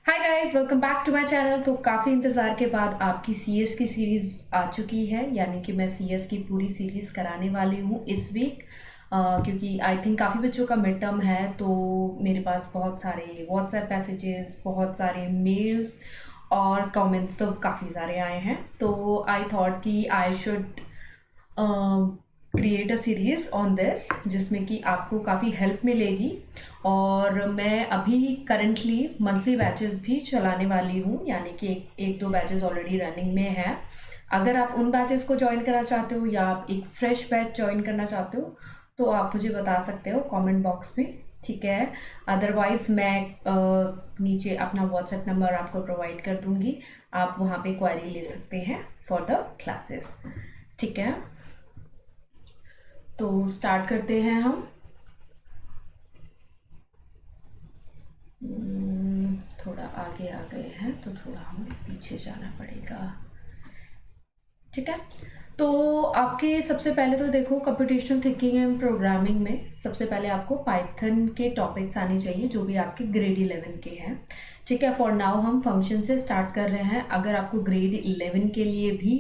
Hi guys, welcome back to my channel. तो काफ़ी इंतज़ार के बाद आपकी सीएस की सीरीज़ आ चुकी है, यानी कि मैं सीएस की पूरी सीरीज़ कराने वाली हूँ इस वीक। क्योंकि आई थिंक काफ़ी बच्चों का मिड टर्म है, तो मेरे पास बहुत सारे व्हाट्सएप मैसेजेस, बहुत सारे मेल्स और कमेंट्स तो काफ़ी सारे आए हैं। तो आई थॉट कि I should create a series on this, जिसमें कि आपको काफ़ी हेल्प मिलेगी। और मैं अभी करंटली मंथली बैचेस भी चलाने वाली हूँ, यानी कि एक दो बैचेस ऑलरेडी रनिंग में हैं। अगर आप उन बैचेस को ज्वाइन करना चाहते हो या आप एक फ्रेश बैच ज्वाइन करना चाहते हो तो आप मुझे बता सकते हो कमेंट बॉक्स में, ठीक है। अदरवाइज़ मैं नीचे अपना व्हाट्सएप नंबर आपको प्रोवाइड कर दूँगी, आप वहाँ पे क्वेरी ले सकते हैं फॉर द क्लासेस, ठीक है। तो स्टार्ट करते हैं हम। थोड़ा आगे आ गए हैं तो थोड़ा हमें पीछे जाना पड़ेगा, ठीक है। तो आपके सबसे पहले तो देखो, कंप्यूटेशनल थिंकिंग एंड प्रोग्रामिंग में सबसे पहले आपको पाइथन के टॉपिक्स आने चाहिए, जो भी आपके ग्रेड 11 के हैं, ठीक है। फॉर नाउ हम फंक्शन से स्टार्ट कर रहे हैं। अगर आपको ग्रेड 11 के लिए भी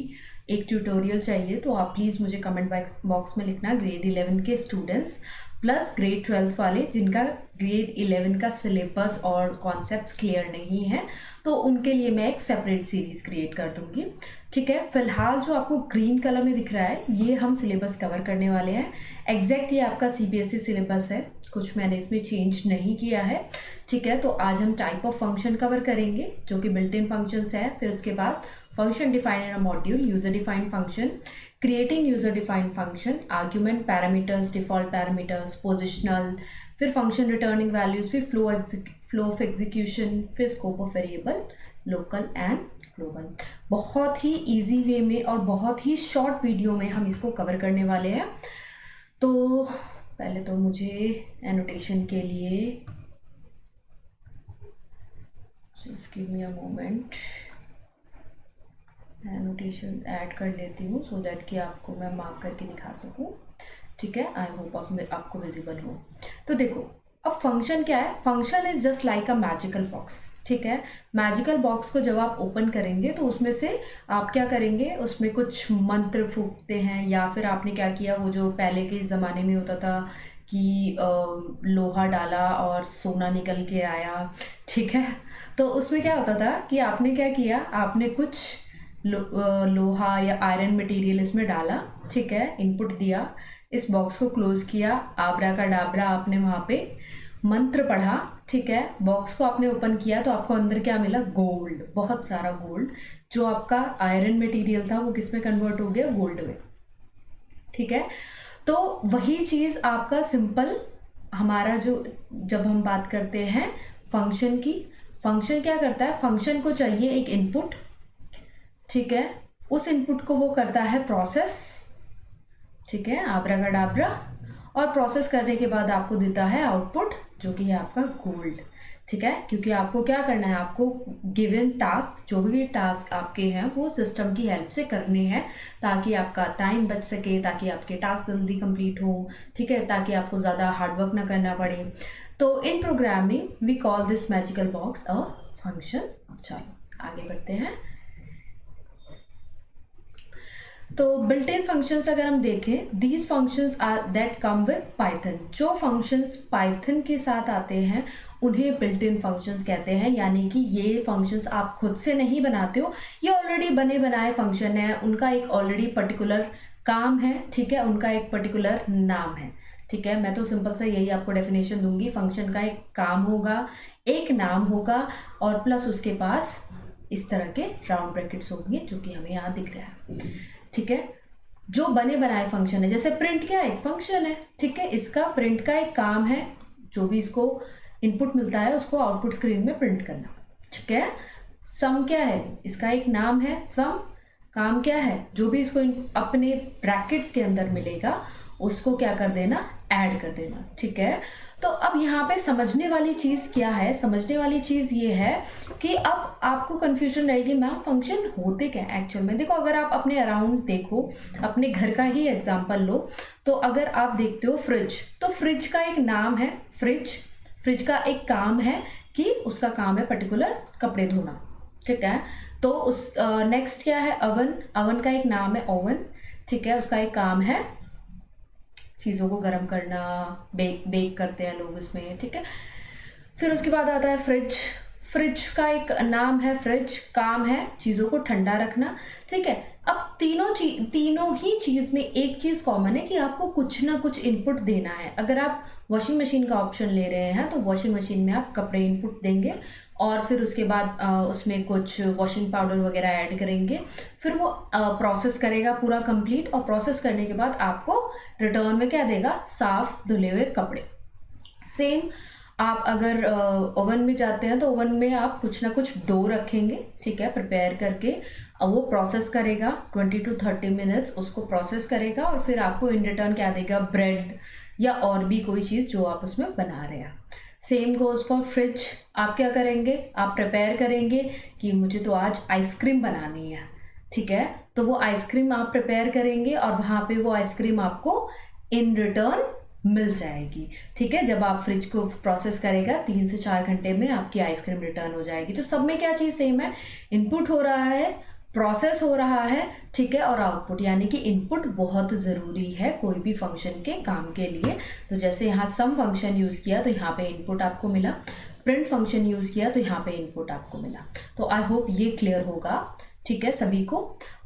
एक ट्यूटोरियल चाहिए तो आप प्लीज़ मुझे कमेंट बॉक्स में लिखना, ग्रेड 11 के स्टूडेंट्स प्लस ग्रेड 12 वाले जिनका ग्रेड 11 का सिलेबस और कॉन्सेप्ट्स क्लियर नहीं है, तो उनके लिए मैं एक सेपरेट सीरीज़ क्रिएट कर दूंगी, ठीक है। फिलहाल जो आपको ग्रीन कलर में दिख रहा है ये हम सिलेबस कवर करने वाले हैं। एग्जैक्ट ये आपका सीबीएसई सिलेबस है, कुछ मैंने इसमें चेंज नहीं किया है, ठीक है। तो आज हम टाइप ऑफ फंक्शन कवर करेंगे, जो कि बिल्ट इन फंक्शंस है। फिर उसके बाद फंक्शन डिफाइन इन अ module, user defined function, creating user defined function, argument, parameters, default parameters, positional, फिर फंक्शन रिटर्निंग वैल्यूज, फिर फ्लो ऑफ एग्जीक्यूशन, फिर scope of variable, local and global. बहुत ही इजी वे में और बहुत ही शॉर्ट वीडियो में हम इसको कवर करने वाले हैं। तो पहले तो मुझे एनोटेशन के लिए just give me a moment, annotation add कर लेती हूँ सो दैट कि आपको मैं मार्क करके दिखा सकूँ, ठीक है। आई होप आपको विजिबल हो। तो देखो, अब फंक्शन क्या है? Function is just like a magical box, ठीक है। मैजिकल बॉक्स को जब आप ओपन करेंगे तो उसमें से आप क्या करेंगे, उसमें कुछ मंत्र फूकते हैं, या फिर आपने क्या किया, वो जो पहले के ज़माने में होता था कि लोहा डाला और सोना निकल के आया, ठीक है। तो उसमें क्या होता था कि आपने क्या किया, आपने कुछ लोहा या आयरन मटेरियल इसमें डाला, ठीक है, इनपुट दिया, इस बॉक्स को क्लोज किया, आबरा का डाबरा आपने वहाँ पे मंत्र पढ़ा, ठीक है। बॉक्स को आपने ओपन किया तो आपको अंदर क्या मिला? गोल्ड, बहुत सारा गोल्ड। जो आपका आयरन मटेरियल था वो किस में कन्वर्ट हो गया? गोल्ड में, ठीक है। तो वही चीज़ आपका सिंपल हमारा जो, जब हम बात करते हैं फंक्शन की, फंक्शन क्या करता है? फंक्शन को चाहिए एक इनपुट, ठीक है। उस इनपुट को वो करता है प्रोसेस, ठीक है, आब्राकाडाब्रा, और प्रोसेस करने के बाद आपको देता है आउटपुट, जो कि है आपका गोल्ड, ठीक है। क्योंकि आपको क्या करना है, आपको गिवन टास्क, जो भी टास्क आपके हैं वो सिस्टम की हेल्प से करने हैं, ताकि आपका टाइम बच सके, ताकि आपके टास्क जल्दी कंप्लीट हो, ठीक है, ताकि आपको ज़्यादा हार्डवर्क ना करना पड़े। तो in programming we call this magical box a function. चलो आगे बढ़ते हैं। तो बिल्ट इन फंक्शंस अगर हम देखें, these functions are that come with Python. जो फंक्शंस पाइथन के साथ आते हैं उन्हें बिल्ट इन फंक्शंस कहते हैं, यानी कि ये फंक्शंस आप खुद से नहीं बनाते हो, ये ऑलरेडी बने बनाए फंक्शन है, उनका एक ऑलरेडी पर्टिकुलर काम है, ठीक है, उनका एक पर्टिकुलर नाम है, ठीक है। मैं तो सिंपल सा यही आपको डेफिनेशन दूंगी, फंक्शन का एक काम होगा, एक नाम होगा, और प्लस उसके पास इस तरह के राउंड ब्रैकेट्स होंगे, जो कि हमें यहाँ दिख रहा है, ठीक है। जो बने बनाए फंक्शन है, जैसे प्रिंट क्या एक फंक्शन है, ठीक है, इसका प्रिंट का एक काम है, जो भी इसको इनपुट मिलता है उसको आउटपुट स्क्रीन में प्रिंट करना, ठीक है। सम क्या है? इसका एक नाम है सम, काम क्या है? जो भी इसको अपने ब्रैकेट्स के अंदर मिलेगा उसको क्या कर देना? ऐड कर देना, ठीक है। तो अब यहाँ पे समझने वाली चीज़ क्या है? समझने वाली चीज़ ये है कि अब आपको कंफ्यूजन रहेगी, मैम फंक्शन होते क्या एक्चुअल में। देखो, अगर आप अपने अराउंड देखो, अपने घर का ही एग्जांपल लो, तो अगर आप देखते हो फ्रिज, तो फ्रिज का एक नाम है फ्रिज, फ्रिज का एक काम है कि उसका काम है पर्टिकुलर कपड़े धोना, ठीक है। तो उस नेक्स्ट क्या है, अवन। अवन का एक नाम है ओवन, ठीक है। उसका एक काम है चीज़ों को गर्म करना, बेक करते हैं लोग इसमें, ठीक है। फिर उसके बाद आता है फ्रिज। फ्रिज का एक नाम है फ्रिज, काम है चीज़ों को ठंडा रखना, ठीक है। अब तीनों ही चीज़ में एक चीज़ कॉमन है कि आपको कुछ ना कुछ इनपुट देना है। अगर आप वॉशिंग मशीन का ऑप्शन ले रहे हैं तो वॉशिंग मशीन में आप कपड़े इनपुट देंगे और फिर उसके बाद उसमें कुछ वॉशिंग पाउडर वगैरह ऐड करेंगे, फिर वो प्रोसेस करेगा पूरा कंप्लीट, और प्रोसेस करने के बाद आपको रिटर्न में क्या देगा, साफ धुले हुए कपड़े। सेम आप अगर ओवन में जाते हैं तो ओवन में आप कुछ ना कुछ डो रखेंगे, ठीक है, प्रिपेयर करके। अब वो प्रोसेस करेगा 20 to 30 मिनट्स, उसको प्रोसेस करेगा और फिर आपको इन रिटर्न क्या देगा, ब्रेड या और भी कोई चीज़ जो आप उसमें बना रहे हैं। Same goes for fridge. आप क्या करेंगे, आप प्रिपेयर करेंगे कि मुझे तो आज आइसक्रीम बनानी है, ठीक है। तो वो आइसक्रीम आप प्रिपेयर करेंगे और वहाँ पे वो आइसक्रीम आपको इन रिटर्न मिल जाएगी, ठीक है। जब आप फ्रिज को प्रोसेस करेगा 3 से 4 घंटे में आपकी आइसक्रीम रिटर्न हो जाएगी। तो सब में क्या चीज़ सेम है, इनपुट हो रहा है, प्रोसेस हो रहा है, ठीक है, और आउटपुट, यानी कि इनपुट बहुत ज़रूरी है कोई भी फंक्शन के काम के लिए। तो जैसे यहाँ सम फंक्शन यूज़ किया तो यहाँ पे इनपुट आपको मिला, प्रिंट फंक्शन यूज़ किया तो यहाँ पे इनपुट आपको मिला। तो आई होप ये क्लियर होगा, ठीक है, सभी को।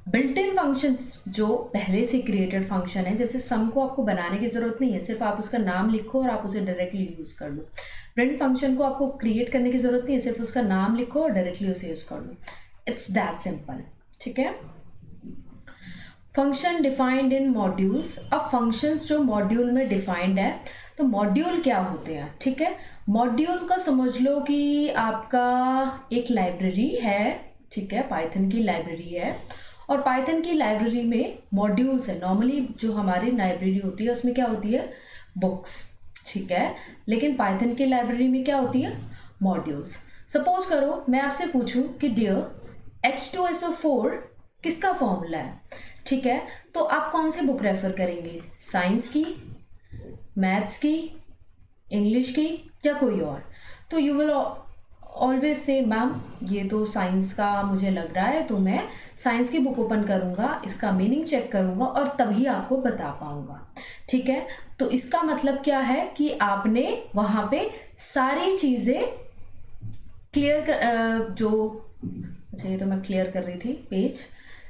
बिल्ट इन फंक्शंस जो पहले से क्रिएटेड फंक्शन है, जैसे सम को आपको बनाने की ज़रूरत नहीं है, सिर्फ आप उसका नाम लिखो और आप उसे डायरेक्टली यूज़ कर लो। प्रिंट फंक्शन को आपको क्रिएट करने की ज़रूरत नहीं है, सिर्फ उसका नाम लिखो और डायरेक्टली उसे यूज़ कर लो। इट्स दैट सिंपल, ठीक है। Function defined in modules. अब फंक्शंस जो मॉड्यूल में डिफाइंड है, तो मॉड्यूल क्या होते हैं, ठीक है। मॉड्यूल का समझ लो कि आपका एक लाइब्रेरी है, ठीक है, पाइथन की लाइब्रेरी है, और पाइथन की लाइब्रेरी में मॉड्यूल्स है। नॉर्मली जो हमारी लाइब्रेरी होती है उसमें क्या होती है, बुक्स, ठीक है, लेकिन पाइथन की लाइब्रेरी में क्या होती है, मॉड्यूल्स। सपोज करो मैं आपसे पूछूं कि डियर H2SO4 किसका फॉर्मूला है, ठीक है, तो आप कौन सी बुक रेफर करेंगे, साइंस की, मैथ्स की, इंग्लिश की, या कोई और। तो you will always say ma'am ये तो साइंस का मुझे लग रहा है, तो मैं साइंस की बुक ओपन करूँगा, इसका मीनिंग चेक करूँगा और तभी आपको बता पाऊँगा, ठीक है। तो इसका मतलब क्या है कि आपने वहाँ पे सारी चीज़ें क्लियर अच्छा ये तो मैं क्लियर कर रही थी पेज।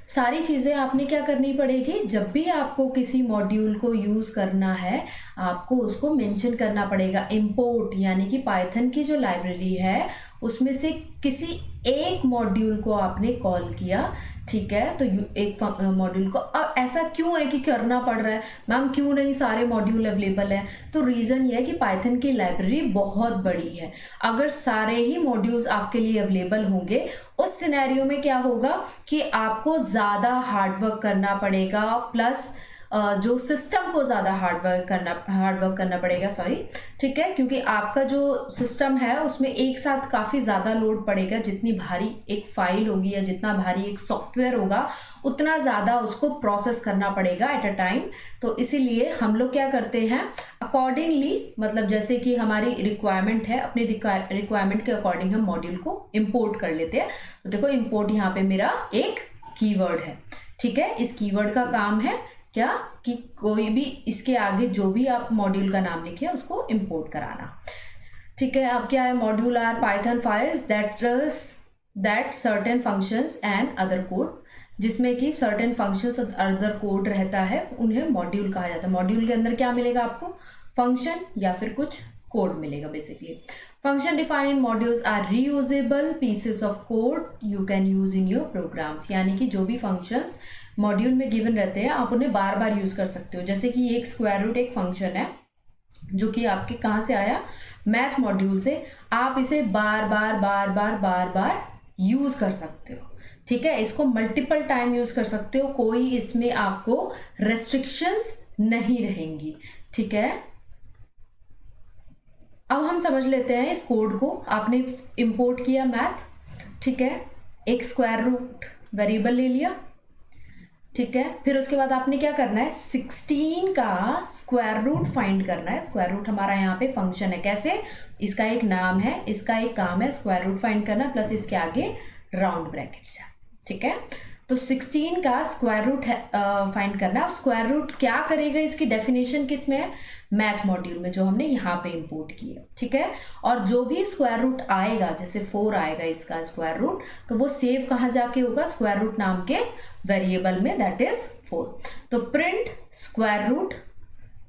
सारी चीज़ें आपने क्या करनी पड़ेगी, जब भी आपको किसी मॉड्यूल को यूज़ करना है आपको उसको मेंशन करना पड़ेगा। इंपोर्ट यानी कि पाइथन की जो लाइब्रेरी है उसमें से किसी एक मॉड्यूल को आपने कॉल किया, ठीक है, तो एक मॉड्यूल को। अब ऐसा क्यों है कि करना पड़ रहा है, मैम क्यों नहीं सारे मॉड्यूल अवेलेबल हैं, तो रीज़न ये है कि पाइथन की लाइब्रेरी बहुत बड़ी है। अगर सारे ही मॉड्यूल्स आपके लिए अवेलेबल होंगे उस सिनेरियो में क्या होगा कि आपको ज़्यादा हार्डवर्क करना पड़ेगा, प्लस जो सिस्टम को ज़्यादा हार्डवर्क करना पड़ेगा, सॉरी, ठीक है, क्योंकि आपका जो सिस्टम है उसमें एक साथ काफ़ी ज़्यादा लोड पड़ेगा। जितनी भारी एक फाइल होगी या जितना भारी एक सॉफ्टवेयर होगा उतना ज़्यादा उसको प्रोसेस करना पड़ेगा एट अ टाइम। तो इसीलिए हम लोग क्या करते हैं, अकॉर्डिंगली, मतलब जैसे कि हमारी रिक्वायरमेंट है, अपनी रिक्वायरमेंट के अकॉर्डिंग हम मॉड्यूल को इम्पोर्ट कर लेते हैं। तो देखो इम्पोर्ट यहाँ पे मेरा एक कीवर्ड है, ठीक है। इस कीवर्ड का काम है क्या कि कोई भी इसके आगे जो भी आप मॉड्यूल का नाम लिखे उसको इंपोर्ट कराना, ठीक है। अब क्या है, module are Python files that certain functions and other code, जिसमें कि सर्टेन फंक्शंस और अदर कोड रहता है, उन्हें मॉड्यूल कहा जाता है। मॉड्यूल के अंदर क्या मिलेगा आपको, फंक्शन या फिर कुछ कोड मिलेगा basically. Function defined in modules are reusable pieces of code you can use in your programs, यानी कि जो भी फंक्शंस मॉड्यूल में गिवन रहते हैं आप उन्हें बार बार यूज़ कर सकते हो। जैसे कि एक स्क्वायर रूट एक फंक्शन है जो कि आपके कहाँ से आया, मैथ मॉड्यूल से। आप इसे बार बार यूज़ कर सकते हो, ठीक है। इसको मल्टीपल टाइम यूज़ कर सकते हो, कोई इसमें आपको रेस्ट्रिक्शंस नहीं रहेंगी, ठीक है। अब हम समझ लेते हैं इस कोड को। आपने इंपोर्ट किया मैथ, ठीक है, एक स्क्वायर रूट वेरिएबल ले लिया, ठीक है। फिर उसके बाद आपने क्या करना है, 16 का स्क्वायर रूट फाइंड करना है। स्क्वायर रूट हमारा यहाँ पे फंक्शन है, कैसे, इसका एक नाम है, इसका एक काम है स्क्वायर रूट फाइंड करना, प्लस इसके आगे राउंड ब्रैकेट्स है, ठीक है। तो 16 का स्क्वायर रूट फाइंड करना है। स्क्वायर रूट क्या करेगा, इसकी डेफिनेशन किस में है, मैथ मॉड्यूल में, जो हमने यहाँ पे इंपोर्ट की है, ठीक है। और जो भी स्क्वायर रूट आएगा, जैसे 4 आएगा इसका स्क्वायर रूट, तो वो सेव कहाँ जाके होगा, स्क्वायर रूट नाम के वेरिएबल में, दैट इज 4। तो प्रिंट स्क्वायर रूट,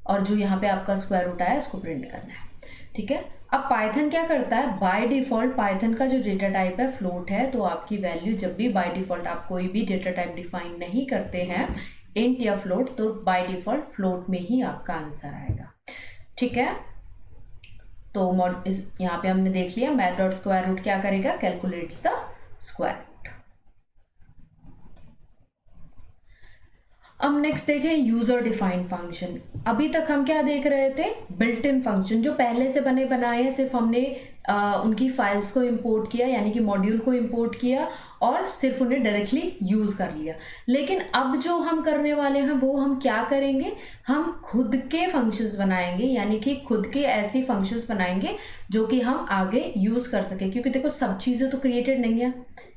और जो यहाँ पे आपका स्क्वायर रूट आया इसको प्रिंट करना है, ठीक है। अब पाइथन क्या करता है, बाय डिफॉल्ट पाइथन का जो डेटा टाइप है फ्लोट है, तो आपकी वैल्यू जब भी बाय डिफॉल्ट आप कोई भी डेटा टाइप डिफाइन नहीं करते हैं, इंट या फ्लोट, तो बाय डिफॉल्ट फ्लोट में ही आपका आंसर आएगा, ठीक है। तो यहाँ पे हमने देख लिया मैथ डॉट स्क्वायर रूट क्या करेगा, कैलकुलेट्स द स्क्वायर रूट। अब नेक्स्ट देखें यूजर डिफाइंड फंक्शन। अभी तक हम क्या देख रहे थे, बिल्ट इन फंक्शन जो पहले से बने बनाए हैं, सिर्फ हमने उनकी फाइल्स को इंपोर्ट किया, यानी कि मॉड्यूल को इंपोर्ट किया और सिर्फ उन्हें डायरेक्टली यूज कर लिया। लेकिन अब जो हम करने वाले हैं वो हम क्या करेंगे, हम खुद के फंक्शंस बनाएंगे, यानी कि खुद के ऐसे फंक्शंस बनाएंगे जो कि हम आगे यूज कर सके। क्योंकि देखो सब चीजें तो क्रिएटेड नहीं है,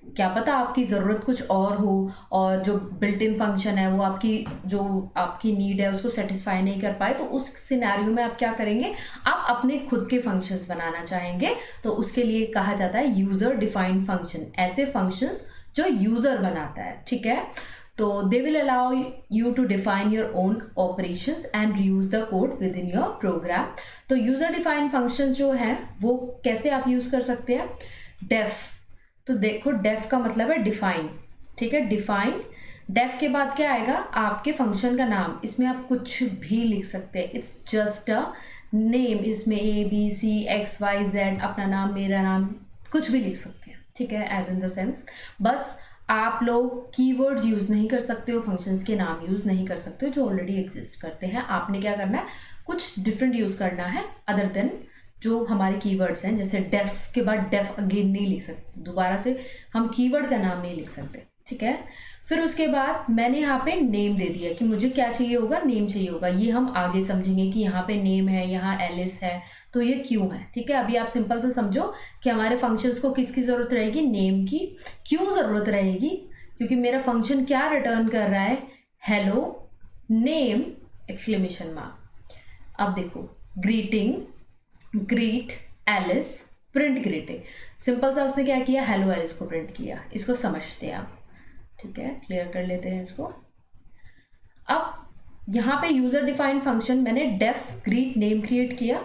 क्या पता आपकी ज़रूरत कुछ और हो, और जो बिल्ट इन फंक्शन है वो आपकी जो आपकी नीड है उसको सेटिस्फाई नहीं कर पाए, तो उस सिनेरियो में आप क्या करेंगे, आप अपने खुद के फंक्शंस बनाना चाहेंगे। तो उसके लिए कहा जाता है यूजर डिफाइंड फंक्शन, ऐसे फंक्शंस जो यूजर बनाता है, ठीक है। तो they will allow you to define your own operations and reuse the code within your program. तो यूजर डिफाइंड फंक्शंस जो हैं वो कैसे आप यूज कर सकते हैं, डेफ। तो देखो डेफ का मतलब है डिफाइन, ठीक है, डिफाइन। डेफ के बाद क्या आएगा, आपके फंक्शन का नाम, इसमें आप कुछ भी लिख सकते हैं, इट्स जस्ट अ नेम। इसमें ABCXYZ अपना नाम, मेरा नाम, कुछ भी लिख सकते हैं, ठीक है, एज इन द सेंस। बस आप लोग कीवर्ड्स यूज नहीं कर सकते हो, फंक्शंस के नाम यूज नहीं कर सकते हो जो ऑलरेडी एग्जिस्ट करते हैं। आपने क्या करना है, कुछ डिफरेंट यूज करना है अदर देन जो हमारे कीवर्ड्स हैं। जैसे डेफ के बाद डेफ अगेन नहीं लिख सकते, दोबारा से हम कीवर्ड का नाम नहीं लिख सकते, ठीक है। फिर उसके बाद मैंने यहाँ पे नेम दे दिया कि मुझे क्या चाहिए होगा, नेम चाहिए होगा। ये हम आगे समझेंगे कि यहाँ पे नेम है, यहाँ एलिस है, तो ये क्यों है, ठीक है। अभी आप सिंपल से समझो कि हमारे फंक्शंस को किसकी जरूरत रहेगी, नेम की। क्यों जरूरत रहेगी, क्योंकि मेरा फंक्शन क्या रिटर्न कर रहा है, हेलो नेम एक्सक्लेमेशन मार्क। अब देखो greeting, greet Alice, print greeting, simple सा उसने क्या किया, हेलो एलिस को प्रिंट किया। इसको समझते हैं आप, ठीक है, क्लियर कर लेते हैं इसको। अब यहाँ पे यूजर डिफाइंड फंक्शन मैंने डेफ ग्रीट नेम क्रिएट किया।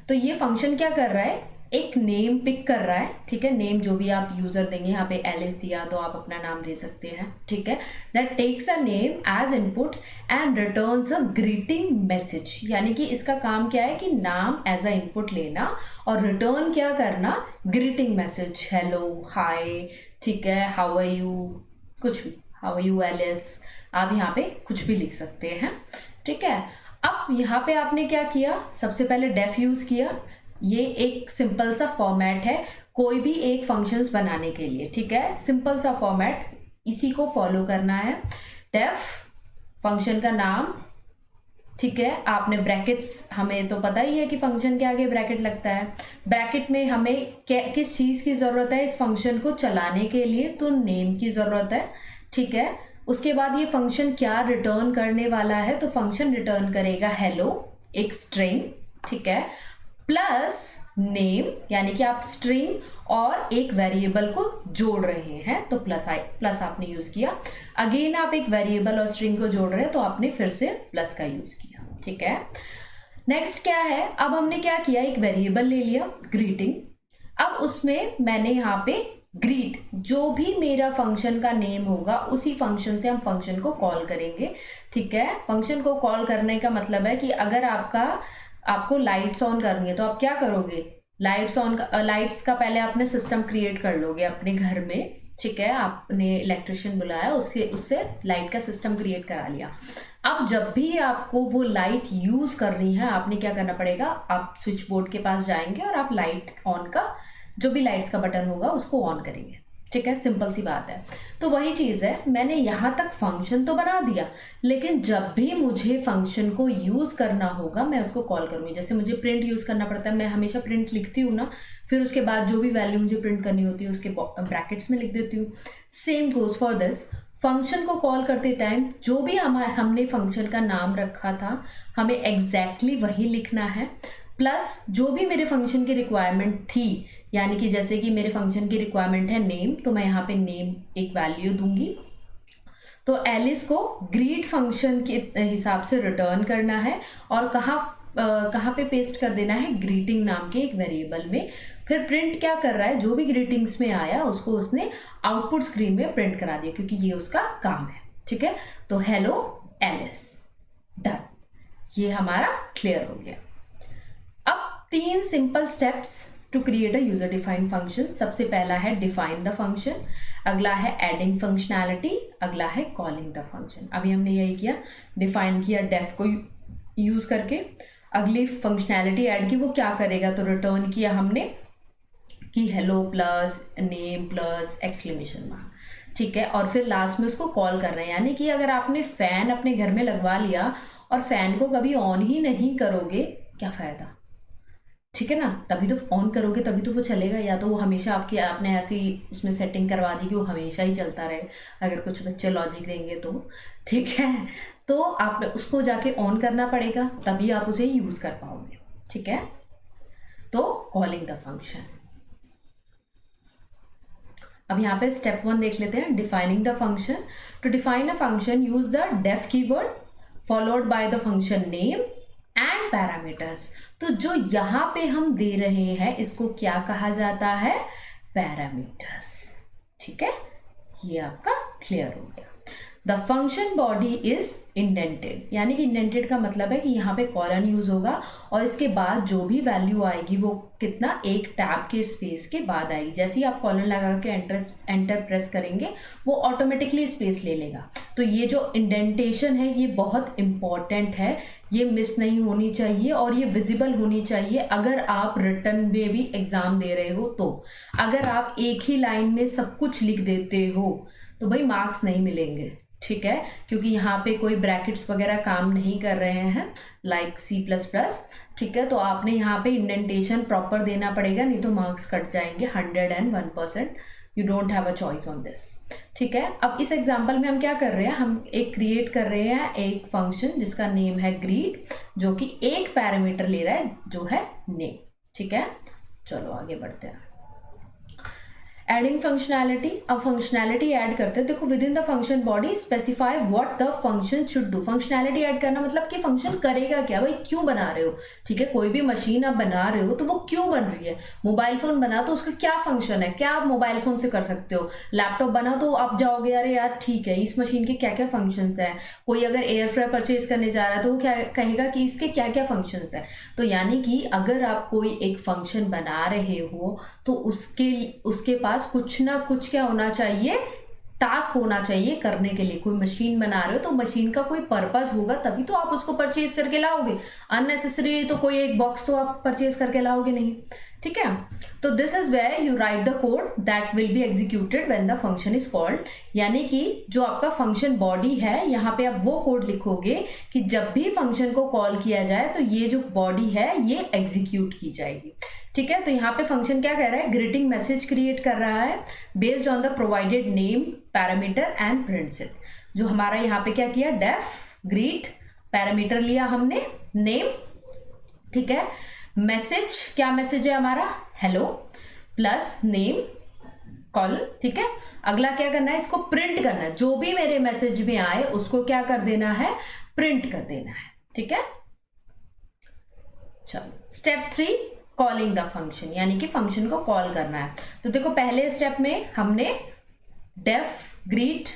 तो ये फंक्शन क्या कर रहा है, एक नेम पिक कर रहा है, ठीक है। नेम जो भी आप यूजर देंगे, यहाँ पे एलिस दिया तो आप अपना नाम दे सकते हैं, ठीक है। That takes a name as input and returns a greeting message. यानी कि इसका काम क्या है कि नाम एज अ इनपुट लेना और रिटर्न क्या करना, ग्रीटिंग मैसेज, हेलो, हाय, ठीक है, हाउ आर यू, कुछ भी, हाउ आर यू एलिस, आप यहाँ पे कुछ भी लिख सकते हैं, ठीक है। अब यहाँ पे आपने क्या किया, सबसे पहले डेफ यूज किया। ये एक सिंपल सा फॉर्मेट है कोई भी एक फंक्शंस बनाने के लिए, ठीक है, सिंपल सा फॉर्मेट, इसी को फॉलो करना है। डेफ फंक्शन का नाम, ठीक है, आपने ब्रैकेट्स, हमें तो पता ही है कि फंक्शन के आगे ब्रैकेट लगता है। ब्रैकेट में हमें किस चीज़ की ज़रूरत है इस फंक्शन को चलाने के लिए, तो नेम की ज़रूरत है, ठीक है। उसके बाद ये फंक्शन क्या रिटर्न करने वाला है, तो फंक्शन रिटर्न करेगा हेलो, एक स्ट्रिंग, ठीक है, प्लस नेम, यानी कि आप स्ट्रिंग और एक वेरिएबल को जोड़ रहे हैं, तो प्लस आपने यूज किया। अगेन आप एक वेरिएबल और स्ट्रिंग को जोड़ रहे हैं, तो आपने फिर से प्लस का यूज किया, ठीक है। नेक्स्ट क्या है, अब हमने क्या किया, एक वेरिएबल ले लिया ग्रीटिंग। अब उसमें मैंने यहाँ पे ग्रीट, जो भी मेरा फंक्शन का नेम होगा उसी फंक्शन से हम फंक्शन को कॉल करेंगे, ठीक है। फंक्शन को कॉल करने का मतलब है कि अगर आपको लाइट्स ऑन करनी है तो आप क्या करोगे, लाइट्स का पहले आपने सिस्टम क्रिएट कर लोगे अपने घर में, ठीक है। आपने इलेक्ट्रिशियन बुलाया, उससे लाइट का सिस्टम क्रिएट करा लिया। अब जब भी आपको वो लाइट यूज करनी है, आपने क्या करना पड़ेगा, आप स्विच बोर्ड के पास जाएंगे और आप लाइट ऑन का, जो भी लाइट्स का बटन होगा उसको ऑन करेंगे, ठीक है, सिंपल सी बात है। तो वही चीज़ है, मैंने यहाँ तक फंक्शन तो बना दिया, लेकिन जब भी मुझे फंक्शन को यूज़ करना होगा मैं उसको कॉल करूँगी। जैसे मुझे प्रिंट यूज़ करना पड़ता है, मैं हमेशा प्रिंट लिखती हूँ ना, फिर उसके बाद जो भी वैल्यू मुझे प्रिंट करनी होती है उसके ब्रैकेट्स में लिख देती हूँ। Same goes for this, function को कॉल करते टाइम जो भी हमने फंक्शन का नाम रखा था हमें एग्जैक्टली वही लिखना है, प्लस जो भी मेरे फंक्शन की रिक्वायरमेंट थी, यानी कि जैसे कि मेरे फंक्शन की रिक्वायरमेंट है नेम, तो मैं यहाँ पे नेम एक वैल्यू दूंगी। तो एलिस को ग्रीट फंक्शन के हिसाब से रिटर्न करना है और कहाँ पे पेस्ट कर देना है, ग्रीटिंग नाम के एक वेरिएबल में। फिर प्रिंट क्या कर रहा है, जो भी ग्रीटिंग्स में आया उसको उसने आउटपुट स्क्रीन में प्रिंट करा दिया, क्योंकि ये उसका काम है। ठीक है, तो हेलो एलिस, डन, ये हमारा क्लियर हो गया। अब 3 simple steps to create a user defined function. सबसे पहला है डिफाइन द फंक्शन, अगला है एडिंग फंक्शनैलिटी, अगला है कॉलिंग द फंक्शन। अभी हमने यही किया, डिफाइन किया डेफ को यूज करके, अगली फंक्शनैलिटी ऐड की, वो क्या करेगा, तो रिटर्न किया हमने कि hello plus name plus exclamation mark. ठीक है, और फिर लास्ट में उसको कॉल कर रहे हैं, यानी कि अगर आपने फैन अपने घर में लगवा लिया और फैन को कभी ऑन ही नहीं करोगे, क्या फ़ायदा। ठीक है ना, तभी तो ऑन करोगे तभी तो वो चलेगा, या तो वो हमेशा आपने ऐसी उसमें सेटिंग करवा दी कि वो हमेशा ही चलता रहे, अगर कुछ बच्चे लॉजिक देंगे तो। ठीक है, तो आप उसको जाके ऑन करना पड़ेगा, तभी आप उसे यूज़ कर पाओगे। ठीक है, तो कॉलिंग द फंक्शन। अब यहाँ पे स्टेप 1 देख लेते हैं, defining the function. To define a function use the def keyword followed by the function name and parameters. तो जो यहाँ पे हम दे रहे हैं इसको क्या कहा जाता है, पैरामीटर्स। ठीक है, ये आपका क्लियर हो गया। The function body is indented, यानी कि इंडेंटेड का मतलब है कि यहाँ पे कॉलन यूज होगा और इसके बाद जो भी वैल्यू आएगी वो कितना, एक टैब के स्पेस के बाद आएगी। जैसे ही आप कॉलन लगा के एंटर प्रेस करेंगे वो ऑटोमेटिकली स्पेस ले लेगा। तो ये जो इंडेंटेशन है ये बहुत इंपॉर्टेंट है, ये मिस नहीं होनी चाहिए और ये विजिबल होनी चाहिए अगर आप रिटर्न में भी एग्जाम दे रहे हो। तो अगर आप एक ही लाइन में सब कुछ लिख देते हो तो भाई मार्क्स नहीं मिलेंगे। ठीक है, क्योंकि यहाँ पे कोई ब्रैकेट्स वगैरह काम नहीं कर रहे हैं लाइक C++। ठीक है, तो आपने यहाँ पे इंडेंटेशन प्रॉपर देना पड़ेगा, नहीं तो मार्क्स कट जाएंगे 101%। You don't have a choice on this. ठीक है, अब इस एग्जांपल में हम क्या कर रहे हैं, हम एक क्रिएट कर रहे हैं एक फंक्शन जिसका नेम है ग्रीट, जो कि एक पैरामीटर ले रहा है जो है नेम। ठीक है, चलो आगे बढ़ते हैं। एडिंग फंक्शनैलिटी, अब फंक्शनैलिटी ऐड करते हैं। देखो, with in the function body specify what the function should do. Functionality add करना मतलब कि फंक्शन करेगा क्या, भाई क्यों बना रहे हो। ठीक है, कोई भी मशीन आप बना रहे हो तो वो क्यों बन रही है। मोबाइल फोन बना तो उसका क्या फंक्शन है, क्या आप मोबाइल फोन से कर सकते हो। लैपटॉप बना तो आप जाओगे अरे यार ठीक है इस मशीन के क्या क्या फंक्शंस है। कोई अगर एयर फ्रायर परचेज करने जा रहा है तो वो क्या कहेगा कि इसके क्या क्या फंक्शंस है। तो यानी कि अगर आप कोई एक फंक्शन बना रहे हो तो उसके पास कुछ ना कुछ क्या होना चाहिए, टास्क होना चाहिए करने के लिए। कोई मशीन बना रहे हो तो मशीन का कोई पर्पस होगा, तभी तो आप उसको परचेज करके लाओगे। अननेसेसरी तो कोई एक बॉक्स तो आप परचेज करके लाओगे नहीं। ठीक है, तो this is where you write the code that will be executed when the function is called. यानी कि जो आपका फंक्शन बॉडी है यहाँ पे आप वो कोड लिखोगे कि जब भी फंक्शन को कॉल किया जाए तो ये जो बॉडी है ये एग्जीक्यूट की जाएगी। ठीक है, तो यहाँ पे फंक्शन क्या कर रहा है, ग्रीटिंग मैसेज क्रिएट कर रहा है based on the provided name parameter and prints it. जो हमारा यहाँ पे क्या किया, डेफ ग्रीट पैरामीटर लिया हमने, नेम। ठीक है, मैसेज, क्या मैसेज है हमारा, हेलो प्लस नेम कॉल। ठीक है, अगला क्या करना है, इसको प्रिंट करना है। जो भी मेरे मैसेज में आए उसको क्या कर देना है, प्रिंट कर देना है। ठीक है, चलो स्टेप 3, कॉलिंग द फंक्शन, यानी कि फंक्शन को कॉल करना है। तो देखो पहले स्टेप में हमने def greet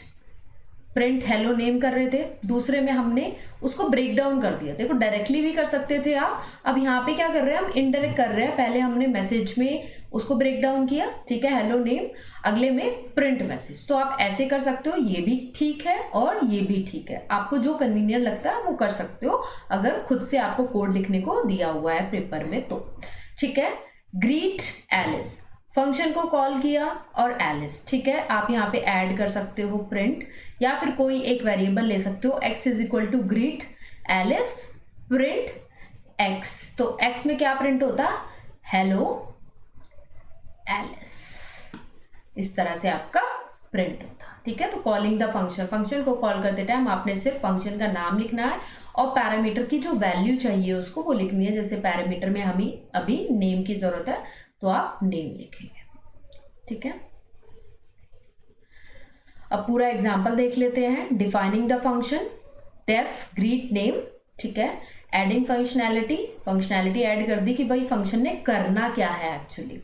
print hello name कर रहे थे, दूसरे में हमने उसको ब्रेक डाउन कर दिया। देखो डायरेक्टली भी कर सकते थे आप, अब यहाँ पे क्या कर रहे हैं, हम इनडायरेक्ट कर रहे हैं। पहले हमने मैसेज में उसको ब्रेक डाउन किया, ठीक है, हेलो नेम, अगले में प्रिंट मैसेज। तो आप ऐसे कर सकते हो, ये भी ठीक है और ये भी ठीक है, आपको जो कन्वीनियंट लगता है वो कर सकते हो अगर खुद से आपको कोड लिखने को दिया हुआ है पेपर में तो। ठीक है, ग्रीट एलिस, फंक्शन को कॉल किया और एलिस, ठीक है। आप यहाँ पे ऐड कर सकते हो प्रिंट, या फिर कोई एक वेरिएबल ले सकते हो, x is equal to greet Alice print x। तो x में क्या प्रिंट होता, हेलो एलिस, इस तरह से आपका प्रिंट होता, ठीक है। तो कॉलिंग द फंक्शन, फंक्शन को कॉल करते टाइम आपने सिर्फ फंक्शन का नाम लिखना है और पैरामीटर की जो वैल्यू चाहिए उसको वो लिखनी है। जैसे पैरामीटर में हमें अभी नेम की जरूरत है तो आप नेम लिखेंगे, ठीक है। अब पूरा एग्जांपल देख लेते हैं। Defining the function, def greet name, ठीक है। एडिंग फंक्शनैलिटी, फंक्शनैलिटी ऐड कर दी कि भाई फंक्शन ने करना क्या है एक्चुअली।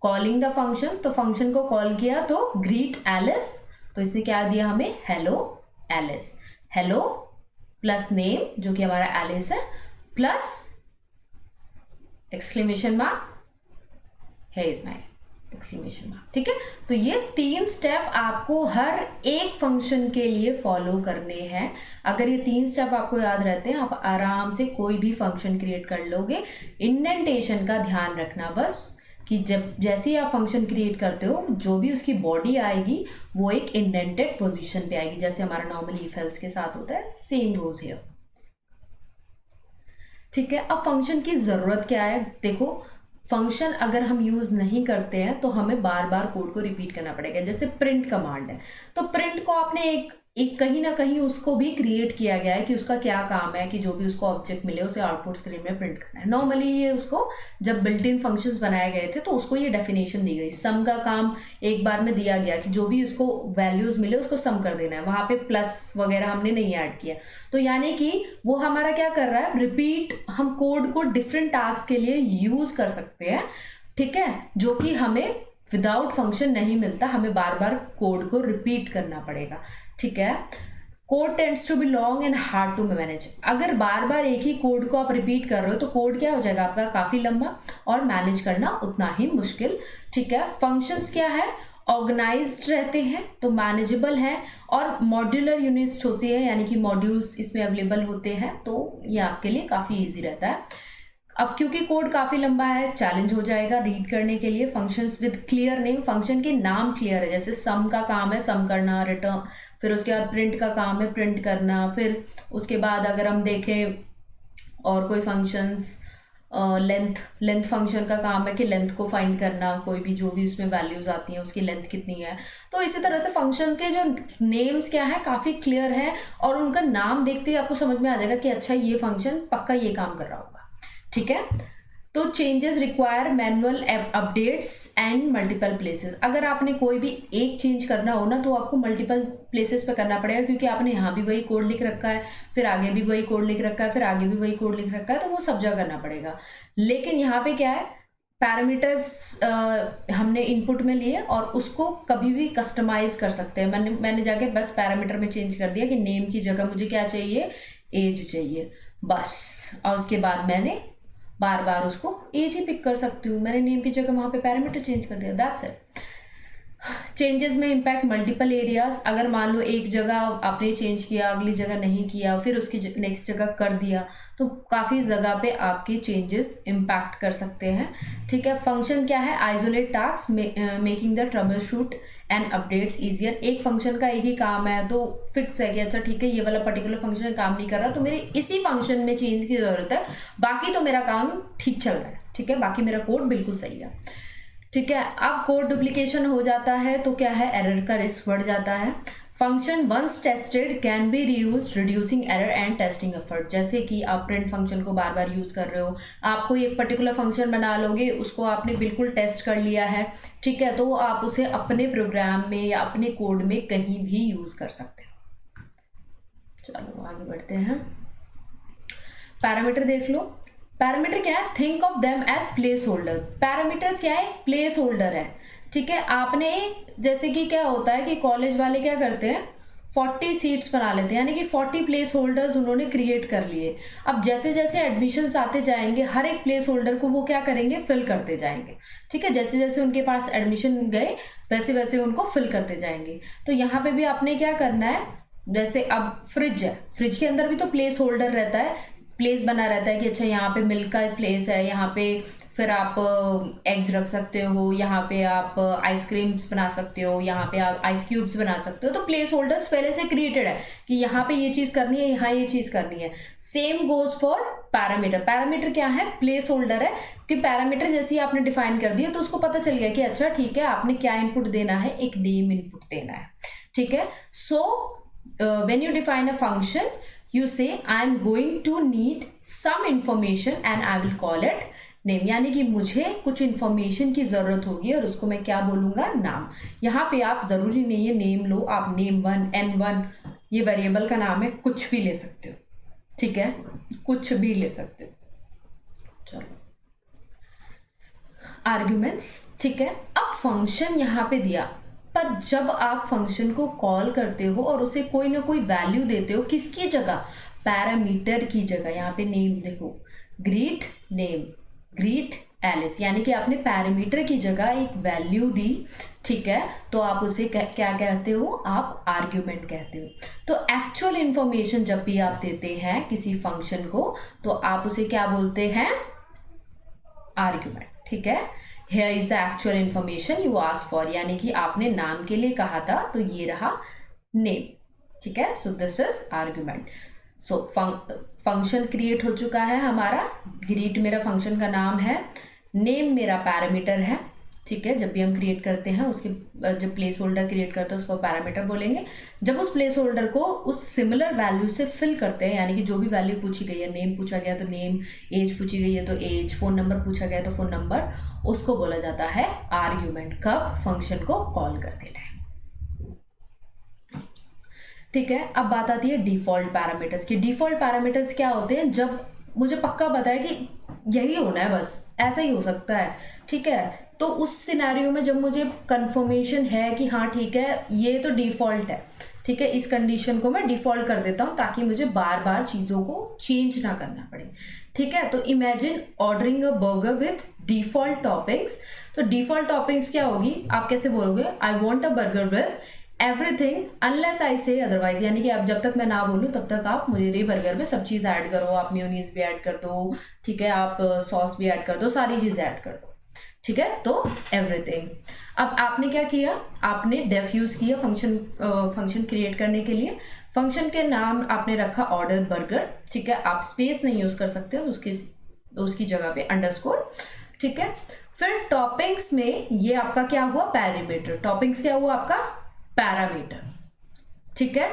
कॉलिंग द फंक्शन, तो फंक्शन को कॉल किया तो ग्रीट एलिस, तो इसने क्या दिया हमें, hello Alice. Hello plus name जो कि हमारा एलिस है, plus exclamation mark, here is my exclamation mark, ठीक है। तो ये 3 स्टेप आपको हर एक फंक्शन के लिए फॉलो करने हैं। अगर ये 3 स्टेप आपको याद रहते हैं, आप आराम से कोई भी फंक्शन क्रिएट कर लोगे। इंडेंटेशन का ध्यान रखना बस, कि जब जैसे ही आप फंक्शन क्रिएट करते हो जो भी उसकी बॉडी आएगी वो एक इंडेंटेड पोजीशन पे आएगी, जैसे हमारा नॉर्मली इफ एल्स के साथ होता है, सेम गोज हियर, ठीक है। अब फंक्शन की जरूरत क्या है, देखो फंक्शन अगर हम यूज नहीं करते हैं तो हमें बार बार कोड को रिपीट करना पड़ेगा। जैसे प्रिंट कमांड है, तो प्रिंट को आपने एक कहीं ना कहीं उसको भी क्रिएट किया गया है कि उसका क्या काम है, कि जो भी उसको ऑब्जेक्ट मिले उसे आउटपुट स्क्रीन में प्रिंट करना है। नॉर्मली ये उसको जब बिल्ट इन फंक्शंस बनाए गए थे तो उसको ये डेफिनेशन दी गई, सम का काम एक बार में दिया गया कि जो भी उसको वैल्यूज मिले उसको सम कर देना है, वहां पे प्लस वगैरह हमने नहीं ऐड किया। तो यानी कि वो हमारा क्या कर रहा है, रिपीट, हम कोड को डिफरेंट टास्क के लिए यूज कर सकते हैं, ठीक है, जो कि हमें विदाउट फंक्शन नहीं मिलता, हमें बार बार कोड को रिपीट करना पड़ेगा, ठीक है। Code tends to be long and hard to manage. अगर बार बार एक ही कोड को आप रिपीट कर रहे हो तो कोड क्या हो जाएगा आपका, काफी लंबा, और मैनेज करना उतना ही मुश्किल, ठीक है। फंक्शंस क्या है, ऑर्गेनाइज्ड रहते हैं तो मैनेजेबल है, और मॉड्यूलर यूनिट्स होती है, यानी कि मॉड्यूल्स इसमें अवेलेबल होते हैं, तो ये आपके लिए काफी ईजी रहता है। अब क्योंकि कोड काफी लंबा है, चैलेंज हो जाएगा रीड करने के लिए। Functions with clear name, function के नाम क्लियर है, जैसे सम का काम है सम करना, रिटर्न, फिर उसके बाद प्रिंट का काम है प्रिंट करना, फिर उसके बाद अगर हम देखें और कोई फंक्शंस, लेंथ फंक्शन का काम है कि लेंथ को फाइंड करना, कोई भी जो भी उसमें वैल्यूज आती हैं उसकी लेंथ कितनी है। तो इसी तरह से फंक्शन के जो नेम्स क्या है काफ़ी क्लियर है, और उनका नाम देखते ही आपको समझ में आ जाएगा कि अच्छा ये फंक्शन पक्का ये काम कर रहा होगा, ठीक है। तो changes require manual updates and multiple places. अगर आपने कोई भी एक चेंज करना हो ना तो आपको मल्टीपल प्लेसेस पे करना पड़ेगा, क्योंकि आपने यहाँ भी वही कोड लिख रखा है, फिर आगे भी वही कोड लिख रखा है, फिर आगे भी वही कोड लिख रखा है, तो वो सब जगह करना पड़ेगा। लेकिन यहाँ पे क्या है, पैरामीटर्स हमने इनपुट में लिए और उसको कभी भी कस्टमाइज कर सकते हैं। मैंने जाके बस पैरामीटर में चेंज कर दिया कि नेम की जगह मुझे क्या चाहिए, एज चाहिए बस, और उसके बाद मैंने बार बार उसको एज ही पिक कर सकती हूँ, मैंने नेम की जगह वहाँ पे पैरामीटर चेंज कर दिया, दैट्स इट। चेंजेस में इम्पैक्ट मल्टीपल एरियाज। अगर मान लो एक जगह आपने चेंज किया, अगली जगह नहीं किया, फिर उसकी नेक्स्ट जगह कर दिया, तो काफ़ी जगह पे आपके चेंजेस इम्पैक्ट कर सकते हैं, ठीक है। फंक्शन क्या है, isolate task making the trouble shoot and updates easier. एक फंक्शन का एक ही काम है तो फिक्स है कि अच्छा ठीक है ये वाला पर्टिकुलर फंक्शन काम नहीं कर रहा तो मेरे इसी फंक्शन में चेंज की ज़रूरत है, बाकी तो मेरा काम ठीक चल रहा है, ठीक है, बाकी मेरा कोड बिल्कुल सही है, ठीक है। अब कोड डुप्लीकेशन हो जाता है तो क्या है, एरर का रिस्क बढ़ जाता है। Function once tested can be reuse, reducing error and testing effort. जैसे कि आप प्रिंट फंक्शन को बार बार यूज कर रहे हो, आप कोई एक पर्टिकुलर फंक्शन बना लोगे, उसको आपने बिल्कुल टेस्ट कर लिया है, ठीक है, तो आप उसे अपने प्रोग्राम में या अपने कोड में कहीं भी यूज कर सकते हो। चलो आगे बढ़ते हैं। पैरामीटर देख लो। पैरामीटर क्या है, think of them as place holder. Parameters क्या है, प्लेस होल्डर है, ठीक है। आपने जैसे कि क्या होता है कि कॉलेज वाले क्या करते हैं, 40 सीट्स बना लेते हैं, यानी कि 40 प्लेस होल्डर्स उन्होंने क्रिएट कर लिए। अब जैसे जैसे एडमिशन्स आते जाएंगे हर एक प्लेस होल्डर को वो क्या करेंगे, फिल करते जाएंगे, ठीक है। जैसे जैसे उनके पास एडमिशन गए वैसे वैसे उनको फिल करते जाएंगे। तो यहाँ पे भी आपने क्या करना है, जैसे अब फ्रिज है, फ्रिज के अंदर भी तो प्लेस होल्डर रहता है, प्लेस बना रहता है कि अच्छा यहाँ पे मिल्क का प्लेस है, यहाँ पे फिर आप एग्स रख सकते हो, यहाँ पे आप आइसक्रीम्स बना सकते हो, यहाँ पे आप आइस क्यूब्स बना सकते हो। तो प्लेस होल्डर्स पहले से क्रिएटेड है कि यहाँ पे ये चीज़ करनी है, यहाँ ये चीज़ करनी है। Same goes for parameter. Parameter क्या है? प्लेस होल्डर है कि पैरामीटर जैसे ही आपने डिफाइन कर दिया तो उसको पता चल गया कि अच्छा ठीक है, आपने क्या इनपुट देना है, एक नेम इनपुट देना है। ठीक है, so when you define a function you say I am going to need some information and I will call it name, यानी कि मुझे कुछ इंफॉर्मेशन की जरूरत होगी और उसको मैं क्या बोलूंगा? नाम। यहाँ पे आप जरूरी नहीं है नेम लो, आप name1 n1 ये वेरिएबल का नाम है, कुछ भी ले सकते हो। ठीक है, कुछ भी ले सकते हो। चलो आर्ग्यूमेंट्स। ठीक है, अब फंक्शन यहाँ पे दिया, पर जब आप फंक्शन को कॉल करते हो और उसे कोई ना कोई वैल्यू देते हो, किसकी जगह? पैरामीटर की जगह। यहाँ पे नेम देखो, ग्रीट नेम, ग्रीट एलिस, यानी कि आपने पैरामीटर की जगह एक वैल्यू दी। ठीक है, तो आप उसे क्या कहते हो? आप आर्ग्यूमेंट कहते हो। तो एक्चुअल इंफॉर्मेशन जब भी आप देते हैं किसी फंक्शन को तो आप उसे क्या बोलते हैं? आर्ग्यूमेंट। ठीक है, Here is the actual information you asked for, यानी कि आपने नाम के लिए कहा था तो ये रहा नेम। ठीक है, so this is argument. So function create हो चुका है हमारा। ग्रीट मेरा फंक्शन का नाम है, नेम मेरा पैरामीटर है। ठीक है, जब भी हम क्रिएट करते हैं उसके जब प्लेस होल्डर क्रिएट करते हैं उसको पैरामीटर बोलेंगे। जब उस प्लेस होल्डर को उस सिमिलर वैल्यू से फिल करते हैं, यानी कि जो भी वैल्यू पूछी गई है, नेम पूछा गया तो नेम, एज पूछी गई है तो एज, फोन नंबर पूछा गया तो फोन नंबर, उसको बोला जाता है आर्ग्यूमेंट। कब? फंक्शन को कॉल करते टाइम। ठीक है, अब बात आती है डिफॉल्ट पैरामीटर्स की। डिफॉल्ट पैरामीटर्स क्या होते हैं? जब मुझे पक्का पता है कि यही होना है, बस ऐसा ही हो सकता है। ठीक है, तो उस सिनेरियो में जब मुझे कंफर्मेशन है कि हाँ ठीक है ये तो डिफॉल्ट है, ठीक है, इस कंडीशन को मैं डिफॉल्ट कर देता हूँ ताकि मुझे बार बार चीज़ों को चेंज ना करना पड़े। ठीक है, तो imagine ordering a burger with default toppings. तो डिफॉल्ट टॉपिंग्स क्या होगी? आप कैसे बोलोगे? I want a burger with everything unless I से अदरवाइज, यानी कि अब जब तक मैं ना बोलूँ तब तक आप मेरे बर्गर में सब चीज़ ऐड करो, आप मेयोनीज भी ऐड कर दो, ठीक है, आप सॉस भी ऐड कर दो, सारी चीज़ ऐड कर दो। ठीक है, तो एवरीथिंग। अब आपने क्या किया? आपने डेफ यूज किया फंक्शन क्रिएट करने के लिए। फंक्शन के नाम आपने रखा ऑर्डर बर्गर। ठीक है, आप स्पेस नहीं यूज कर सकते उसकी जगह पे अंडरस्कोर। ठीक है, फिर टॉपिंग्स में ये आपका क्या हुआ? पैरामीटर। टॉपिंग्स क्या हुआ? आपका पैरामीटर। ठीक है,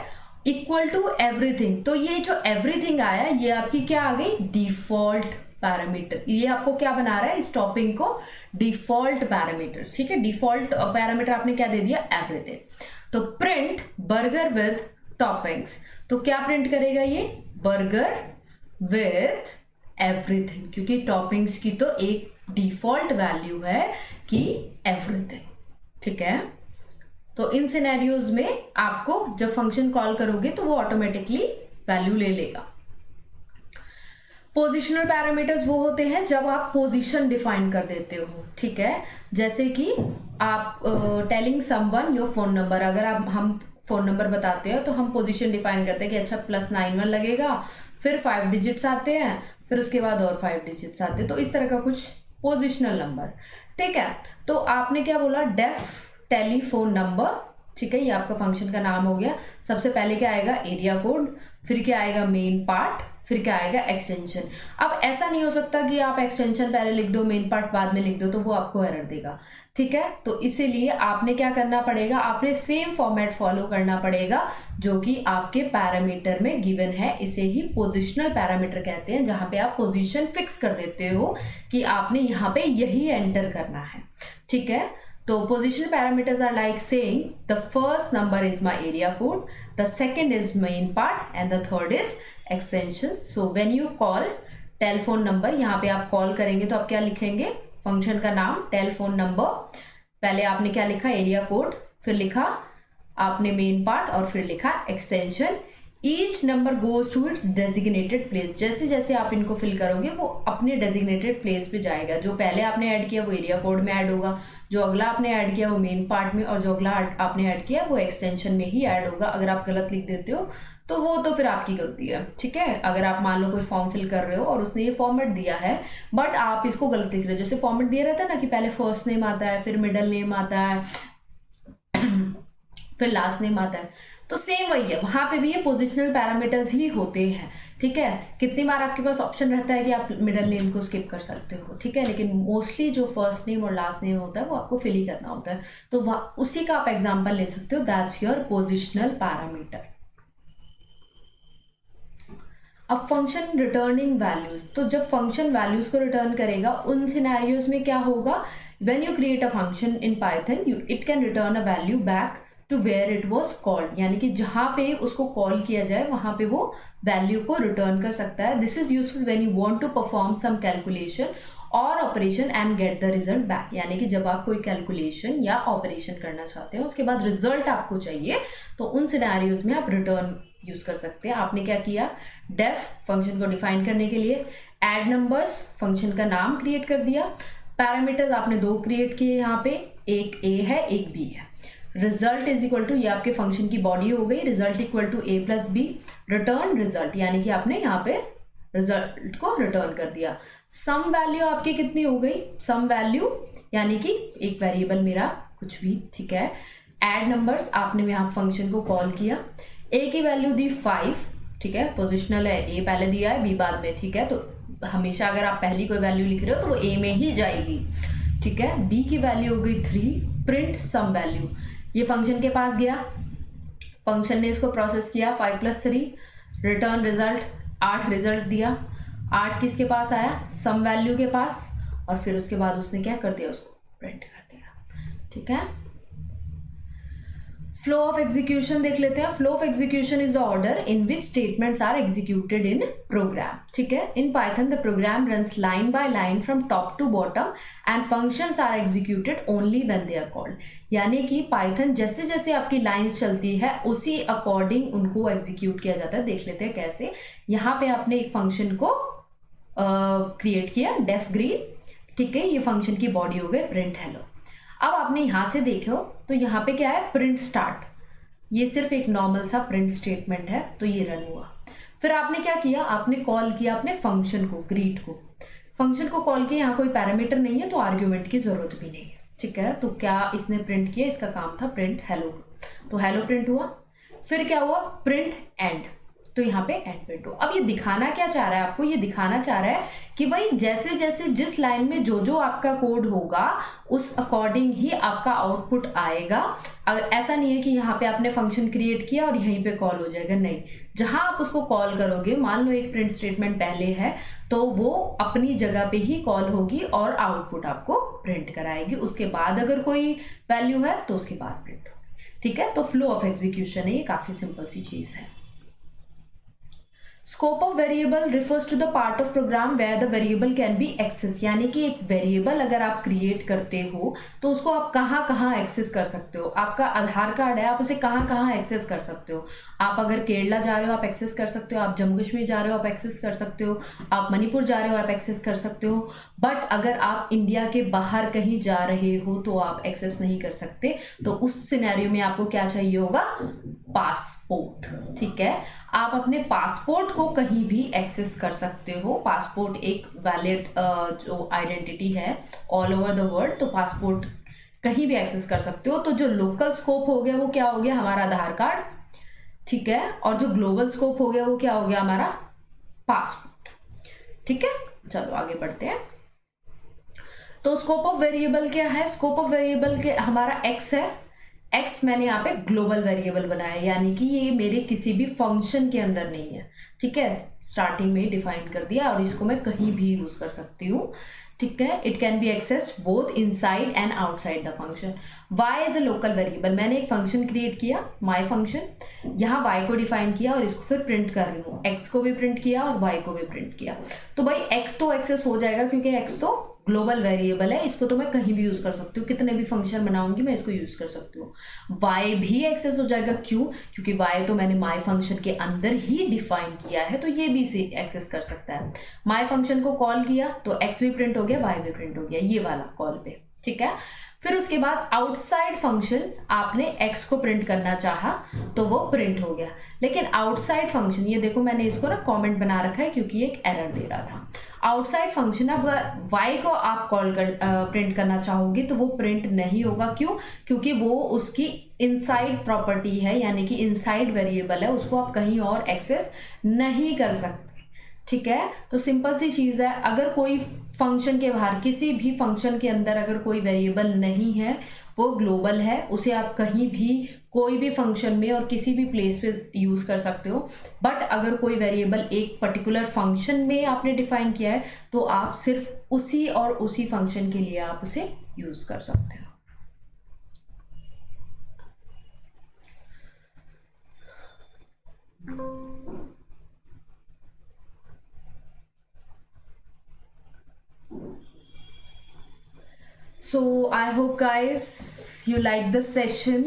इक्वल टू एवरीथिंग। तो ये जो एवरीथिंग आया ये आपकी क्या आ गई? Default parameter. ये आपको क्या बना रहा है? इस टॉपिंग को डिफॉल्ट पैरामीटर। ठीक है, डिफॉल्ट पैरामीटर आपने क्या दे दिया? एवरीथिंग। तो प्रिंट बर्गर विथ टॉपिंग्स, तो क्या प्रिंट करेगा ये? बर्गर विथ एवरीथिंग, क्योंकि टॉपिंग्स की तो एक डिफॉल्ट वैल्यू है कि एवरीथिंग। ठीक है, तो इन सिनेरियोज में आपको जब फंक्शन कॉल करोगे तो वो ऑटोमेटिकली वैल्यू ले लेगा। पोजिशनल पैरामीटर्स वो होते हैं जब आप पोजीशन डिफाइन कर देते हो। ठीक है, जैसे कि आप telling someone your phone number, अगर हम फोन नंबर बताते हो तो हम पोजीशन डिफाइन करते हैं कि अच्छा +91 लगेगा, फिर 5 डिजिट्स आते हैं, फिर उसके बाद और 5 डिजिट्स आते हैं, तो इस तरह का कुछ पोजिशनल नंबर। ठीक है, तो आपने क्या बोला? Def telephone number. ठीक है, ये आपका फंक्शन का नाम हो गया। सबसे पहले क्या आएगा? एरिया कोड, फिर क्या आएगा? मेन पार्ट, फिर क्या आएगा? एक्सटेंशन। अब ऐसा नहीं हो सकता कि आप एक्सटेंशन पहले लिख दो, मेन पार्ट बाद में लिख दो, तो वो आपको एरर देगा। ठीक है, तो इसीलिए आपने क्या करना पड़ेगा? आपने सेम फॉर्मेट फॉलो करना पड़ेगा जो कि आपके पैरामीटर में गिवन है। इसे ही पोजिशनल पैरामीटर कहते हैं, जहां पे आप पोजीशन फिक्स कर देते हो कि आपने यहाँ पे यही एंटर करना है। ठीक है, तो positional parameters are like saying the first number is my area code, the second is main part and the third is extension. So when you call telephone number, यहाँ पे आप कॉल करेंगे तो आप क्या लिखेंगे? फंक्शन का नाम टेलीफोन नंबर, पहले आपने क्या लिखा? एरिया कोड, फिर लिखा आपने मेन पार्ट और फिर लिखा extension. Each number goes to its designated place. जैसे जैसे आप इनको फिल करोगे वो अपने डेजिग्नेटेड प्लेस पे जाएगा। जो पहले आपने ऐड किया वो एरिया कोड में ऐड होगा, जो अगला आपने ऐड किया वो मेन पार्ट में, और जो अगला आपने ऐड किया वो एक्सटेंशन में ही ऐड होगा। अगर आप गलत लिख देते हो तो वो तो फिर आपकी गलती है, ठीक है। अगर आप मान लो कोई फॉर्म फिल कर रहे हो और उसने ये फॉर्मेट दिया है बट आप इसको गलत लिख रहे हो, जैसे फॉर्मेट दिया रहता है ना कि पहले फर्स्ट नेम आता है, फिर मिडल नेम आता है, फिर लास्ट नेम आता है, तो सेम वही है, वहां पे भी ये पोजिशनल पैरामीटर्स ही होते हैं, ठीक है। कितनी बार आपके पास ऑप्शन रहता है कि आप मिडल नेम को स्किप कर सकते हो, ठीक है, लेकिन मोस्टली जो फर्स्ट नेम और लास्ट नेम होता है वो आपको फिल ही करना होता है। तो उसी का आप एग्जाम्पल ले सकते हो, दैट्स योर पोजिशनल पैरामीटर। अब फंक्शन रिटर्निंग वैल्यूज, तो जब फंक्शन वैल्यूज को रिटर्न करेगा उन सिनेरियोज में क्या होगा, when you create a function in Python it can return a value back to where it was called, यानी कि जहां पे उसको कॉल किया जाए वहां पे वो वैल्यू को रिटर्न कर सकता है। This is useful when you want to perform some calculation और operation and get the result back, यानी कि जब आप कोई कैलकुलेशन या ऑपरेशन करना चाहते हो उसके बाद रिजल्ट आपको चाहिए, तो उन सिनेरियोज में आप रिटर्न यूज कर सकते हैं। आपने क्या किया, डेफ फंक्शन को डिफाइन करने के लिए, ऐड नंबर्स फंक्शन का नाम क्रिएट कर दिया, पैरामीटर्स आपने 2 क्रिएट किए यहाँ पे, एक ए है एक बी है, रिजल्ट इज इक्वल टू, ये आपके फंक्शन की बॉडी हो गई, result equal to a plus b, return result, यानी कि आपने यहाँ पे रिजल्ट को रिटर्न कर दिया। सम वैल्यू आपकी कितनी हो गई, सम वैल्यू यानी कि एक वेरिएबल मेरा कुछ भी, ठीक है। ऐड नंबर्स आपने यहाँ फंक्शन को कॉल किया, ए की वैल्यू दी 5, ठीक है, पोजिशनल है, ए पहले दिया है बी बाद में, ठीक है, तो हमेशा अगर आप पहली कोई वैल्यू लिख रहे हो तो वो ए में ही जाएगी, ठीक है। बी की वैल्यू हो गई 3, प्रिंट सम वैल्यू, ये फंक्शन के पास गया, फंक्शन ने इसको प्रोसेस किया, 5 + 3 रिटर्न रिजल्ट, 8 रिजल्ट दिया, 8 किसके पास आया, सम वैल्यू के पास, और फिर उसके बाद उसने क्या कर दिया, उसको प्रिंट कर दिया, ठीक है। फ्लो ऑफ एग्जीक्यूशन देख लेते हैं। Flow of execution is the order in which statements are executed in program, ठीक है। In Python the program runs line by line from top to bottom and functions are executed only when they are called, यानी कि Python जैसे जैसे आपकी lines चलती है उसी अकॉर्डिंग उनको एग्जीक्यूट किया जाता है। देख लेते हैं कैसे। यहाँ पे आपने एक फंक्शन को क्रिएट किया, डेफ ग्रीन, ठीक है, ये फंक्शन की बॉडी हो गई प्रिंट हेलो। अब आपने यहां से देखो तो यहाँ पे क्या है, प्रिंट स्टार्ट, ये सिर्फ एक नॉर्मल सा प्रिंट स्टेटमेंट है, तो ये रन हुआ। फिर आपने क्या किया, आपने कॉल किया अपने फंक्शन को, ग्रीट को, फंक्शन को कॉल किया, यहाँ कोई पैरामीटर नहीं है तो आर्ग्यूमेंट की जरूरत भी नहीं है, ठीक है। तो क्या इसने प्रिंट किया, इसका काम था प्रिंट हेलो, तो हेलो प्रिंट हुआ। फिर क्या हुआ, प्रिंट एंड, तो यहाँ पे एंड प्रिंट हो। अब ये दिखाना क्या चाह रहा है आपको, ये दिखाना चाह रहा है कि भाई जैसे जैसे जिस लाइन में जो जो आपका कोड होगा उस अकॉर्डिंग ही आपका आउटपुट आएगा। ऐसा नहीं है कि यहाँ पे आपने फंक्शन क्रिएट किया और यहीं पे कॉल हो जाएगा, नहीं, जहां आप उसको कॉल करोगे, मान लो एक प्रिंट स्टेटमेंट पहले है तो वो अपनी जगह पे ही कॉल होगी और आउटपुट आपको प्रिंट कराएगी, उसके बाद अगर कोई वैल्यू है तो उसके बाद प्रिंट होगी, ठीक है। तो फ्लो ऑफ एग्जीक्यूशन है, ये काफी सिंपल सी चीज है। Scope of variable refers to the part of program where the variable can be access, यानी कि एक वेरिएबल अगर आप क्रिएट करते हो तो उसको आप कहाँ कहाँ एक्सेस कर सकते हो। आपका आधार कार्ड है, आप उसे कहाँ कहाँ एक्सेस कर सकते हो। आप अगर केरला जा रहे हो आप एक्सेस कर सकते हो, आप जम्मू कश्मीर जा रहे हो आप एक्सेस कर सकते हो, आप मणिपुर जा रहे हो आप एक्सेस कर सकते हो, बट अगर आप इंडिया के बाहर कहीं जा रहे हो तो आप एक्सेस नहीं कर सकते। तो उस सिनेरियो में आपको क्या चाहिए होगा, पासपोर्ट, ठीक है। आप अपने पासपोर्ट को कहीं भी एक्सेस कर सकते हो। पासपोर्ट एक वैलिड जो आइडेंटिटी है ऑल ओवर द वर्ल्ड, तो पासपोर्ट कहीं भी एक्सेस कर सकते हो। तो जो लोकल स्कोप हो गया वो क्या हो गया, हमारा आधार कार्ड, ठीक है, और जो ग्लोबल स्कोप हो गया वो क्या हो गया, हमारा पासपोर्ट, ठीक है। चलो आगे बढ़ते हैं। तो स्कोप ऑफ वेरिएबल क्या है, स्कोप ऑफ वेरिएबल के हमारा एक्स है, एक्स मैंने यहाँ पे ग्लोबल वेरिएबल बनाया, यानी कि ये मेरे किसी भी फंक्शन के अंदर नहीं है, ठीक है, स्टार्टिंग में डिफाइन कर दिया और इसको मैं कहीं भी यूज कर सकती हूँ, ठीक है। It can be accessed both inside and outside the function. y is a local variable, मैंने एक फंक्शन क्रिएट किया माई फंक्शन, यहाँ y को डिफाइन किया और इसको फिर प्रिंट कर रही हूँ, x को भी प्रिंट किया और y को भी प्रिंट किया। तो भाई x तो एक्सेस हो जाएगा क्योंकि x तो ग्लोबल वेरिएबल है, इसको तो मैं कहीं भी यूज़ कर सकती हूँ, कितने भी फंक्शन बनाऊंगी मैं इसको यूज़ कर सकती हूँ। y भी एक्सेस हो जाएगा, क्यों? क्योंकि y तो मैंने my फंक्शन के अंदर ही डिफाइन किया है, तो ये भी इसे एक्सेस कर सकता है। my फंक्शन को कॉल किया तो x भी प्रिंट हो गया, y भी प्रिंट हो गया, ये वाला कॉल पे, ठीक है। फिर उसके बाद आउटसाइड फंक्शन, आपने x को प्रिंट करना चाहा तो वो प्रिंट हो गया। लेकिन आउटसाइड फंक्शन, ये देखो मैंने इसको ना कमेंट बना रखा है क्योंकि ये एक एरर दे रहा था। आउटसाइड फंक्शन, अब अगर y को आप प्रिंट करना चाहोगे तो वो प्रिंट नहीं होगा, क्यों? क्योंकि वो उसकी इनसाइड प्रॉपर्टी है, यानी कि इनसाइड वेरिएबल है, उसको आप कहीं और एक्सेस नहीं कर सकते, ठीक है। तो सिंपल सी चीज़ है, अगर कोई फंक्शन के बाहर, किसी भी फंक्शन के अंदर अगर कोई वेरिएबल नहीं है, वो ग्लोबल है, उसे आप कहीं भी कोई भी फंक्शन में और किसी भी प्लेस पे यूज़ कर सकते हो। बट अगर कोई वेरिएबल एक पर्टिकुलर फंक्शन में आपने डिफाइन किया है तो आप सिर्फ उसी और उसी फंक्शन के लिए आप उसे यूज़ कर सकते हो। So I hope guys you like the session,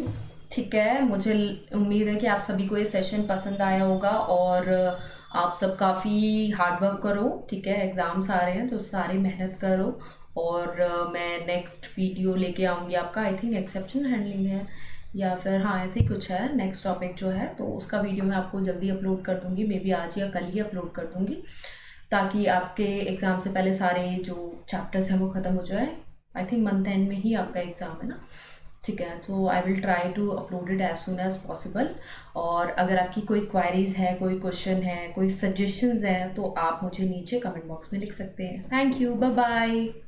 ठीक है। मुझे उम्मीद है कि आप सभी को ये सेशन पसंद आया होगा और आप सब काफ़ी हार्ड वर्क करो, ठीक है। एग्ज़ाम्स आ रहे हैं तो सारी मेहनत करो और मैं नेक्स्ट वीडियो लेके आऊँगी आपका, आई थिंक एक्सेप्शन हैंडलिंग है या फिर हाँ ऐसे ही कुछ है नेक्स्ट टॉपिक जो है, तो उसका वीडियो मैं आपको जल्दी अपलोड कर दूँगी, मे बी आज या कल ही अपलोड कर दूँगी, ताकि आपके एग्ज़ाम से पहले सारे जो चैप्टर्स हैं वो ख़त्म हो जाए। आई थिंक मंथ एंड में ही आपका एग्ज़ाम है ना, ठीक है। तो I will try to upload it as soon as possible. और अगर आपकी कोई क्वायरीज है, कोई क्वेश्चन है, कोई सजेशंस हैं तो आप मुझे नीचे कमेंट बॉक्स में लिख सकते हैं। Thank you, bye bye.